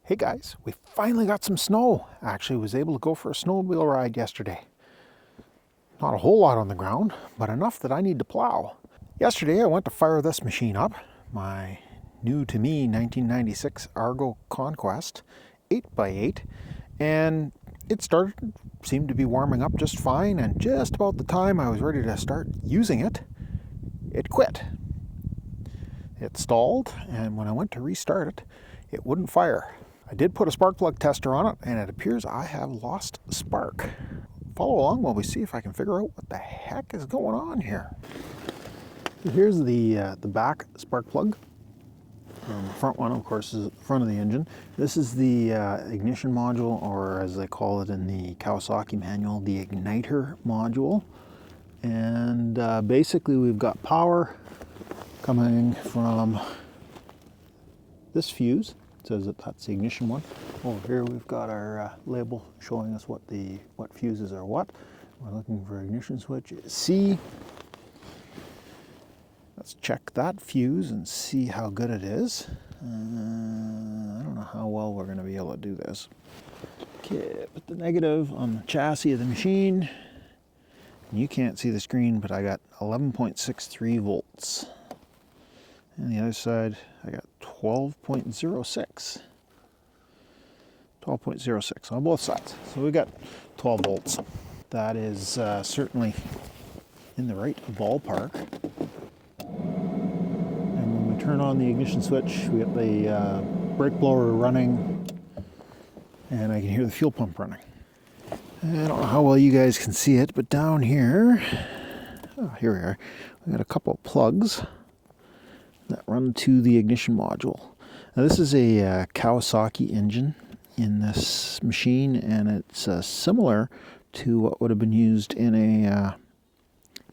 Hey guys, we finally got some snow. Actually was able to go for a snowmobile ride yesterday. Not a whole lot on the ground, but enough that I need to plow. Yesterday I went to fire this machine up, my new to me 1996 Argo Conquest 8x8, and it seemed to be warming up just fine, and just about the time I was ready to start using it, it quit. It stalled, and when I went to restart it, it wouldn't fire. I did put a spark plug tester on it, and it appears I have lost spark. Follow along while we see if I can figure out what the heck is going on here. Here's the back spark plug. The front one, of course, is at the front of the engine. This is the ignition module, or as they call it in the Kawasaki manual, the igniter module. And basically we've got power coming from this fuse. Says that that's the ignition one. Over here we've got our label showing us what fuses are what. We're looking for ignition switch C. Let's check that fuse and see how good it is. I don't know how well we're going to be able to do this. Okay, put the negative on the chassis of the machine. You can't see the screen, but I got 11.63 volts. And the other side, I got 12.06. 12.06 on both sides. So we got 12 volts. That is certainly in the right ballpark. And when we turn on the ignition switch, we get the brake blower running, and I can hear the fuel pump running. I don't know how well you guys can see it, but down here, oh, here we are. We got a couple of plugs that run to the ignition module. Now this is a Kawasaki engine in this machine, and it's similar to what would have been used in a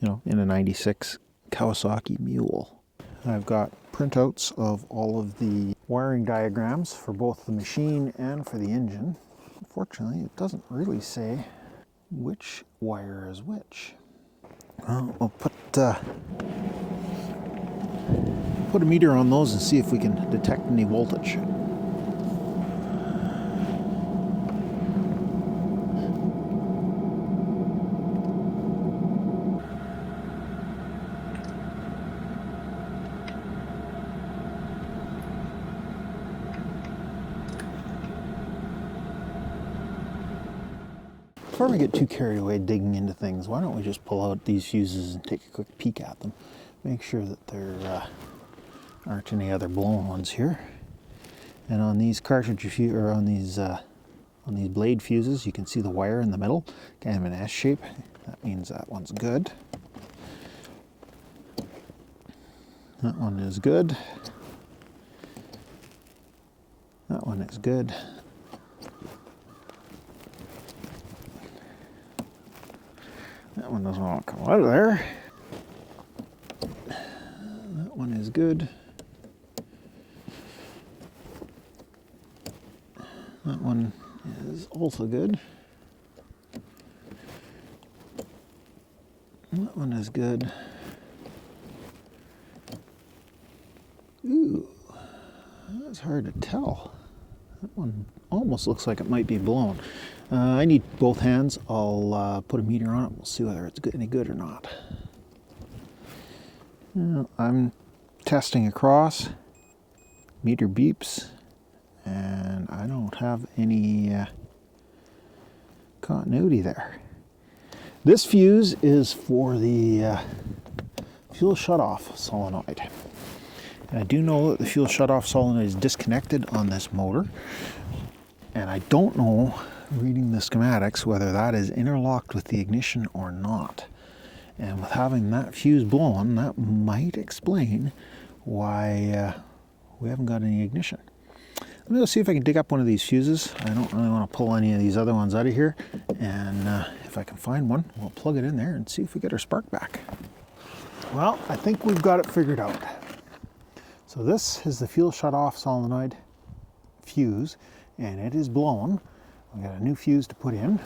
in a 96 Kawasaki Mule. I've got printouts of all of the wiring diagrams for both the machine and for the engine. Unfortunately, it doesn't really say which wire is which. Well, we'll put a meter on those and see if we can detect any voltage. Before we get too carried away digging into things, why don't we just pull out these fuses and take a quick peek at them. Make sure that there aren't any other blown ones here. And on these on these blade fuses, you can see the wire in the middle, kind of an S shape. That means that one's good. That one is good. That one is good. That one doesn't want to come out of there. That one is good. That one is also good. That one is good. Ooh, that's hard to tell. That one almost looks like it might be blown. I need both hands. I'll put a meter on it. We'll see whether it's any good or not. I'm testing across. Meter beeps, and I don't have any continuity there. This fuse is for the fuel shutoff solenoid. And I do know that the fuel shutoff solenoid is disconnected on this motor, and I don't know, reading the schematics, whether that is interlocked with the ignition or not. And with having that fuse blown, that might explain why we haven't got any ignition. Let me go see if I can dig up one of these fuses. I don't really want to pull any of these other ones out of here. And if I can find one, we'll plug it in there and see if we get our spark back. Well, I think we've got it figured out. So this is the fuel shutoff solenoid fuse, and it is blown. We got a new fuse to put in.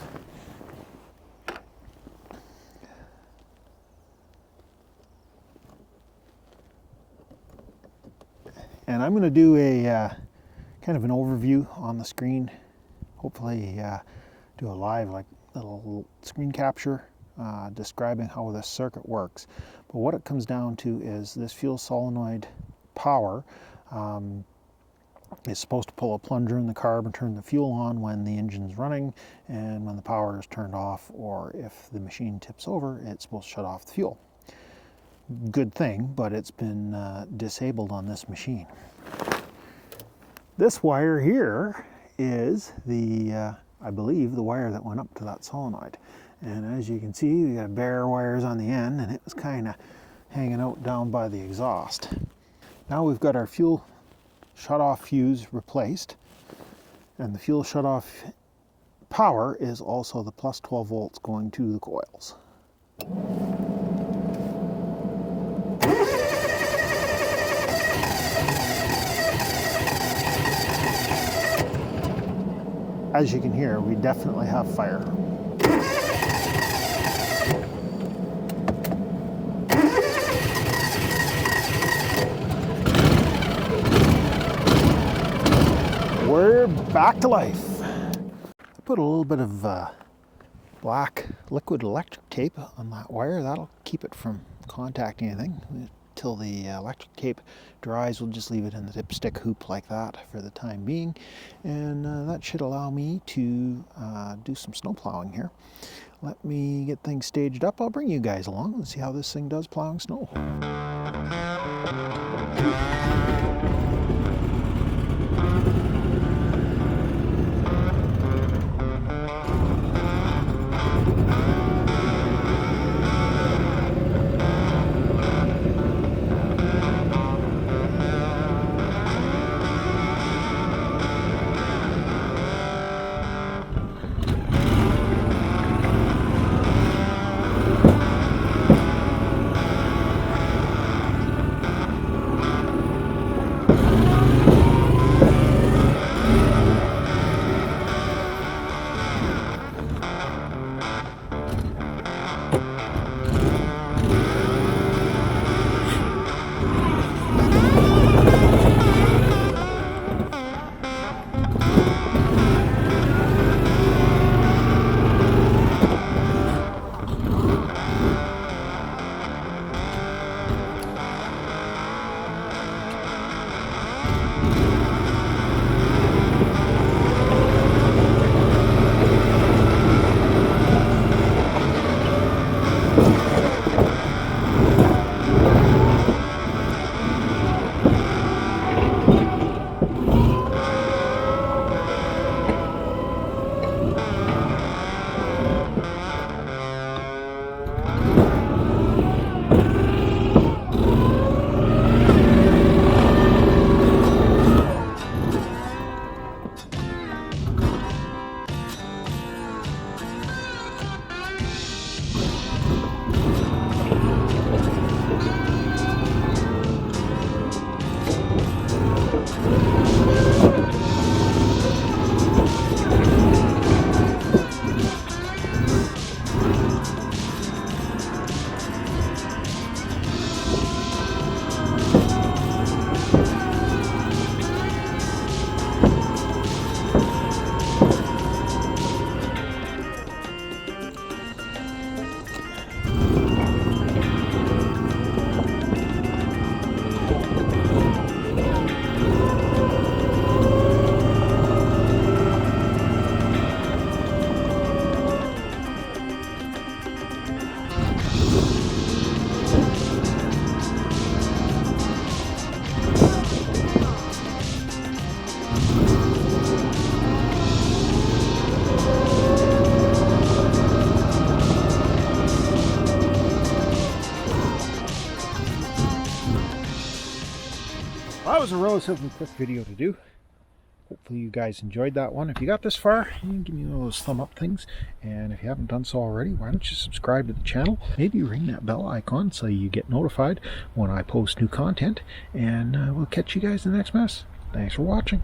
And I'm going to do a kind of an overview on the screen. Hopefully do a live little screen capture describing how this circuit works. But what it comes down to is this fuel solenoid power is supposed to pull a plunger in the carb and turn the fuel on when the engine's running, and when the power is turned off or if the machine tips over, it's supposed to shut off the fuel. Good thing, but it's been disabled on this machine. This wire here is the, I believe, the wire that went up to that solenoid. And as you can see, we got bare wires on the end, and it was kind of hanging out down by the exhaust. Now we've got our fuel shut-off fuse replaced, and the fuel shut-off power is also the plus 12 volts going to the coils. As you can hear, we definitely have fire. We're back to life. I put a little bit of black liquid electric tape on that wire. That'll keep it from contacting anything. Till the electric tape dries, we'll just leave it in the dipstick hoop like that for the time being, and that should allow me to do some snow plowing here. Let me get things staged up. I'll bring you guys along and see how this thing does plowing snow. That was a relatively quick video to do. Hopefully you guys enjoyed that one. If you got this far, give me one of those thumb up things. And if you haven't done so already, why don't you subscribe to the channel? Maybe ring that bell icon so you get notified when I post new content. And we'll catch you guys in the next mess. Thanks for watching.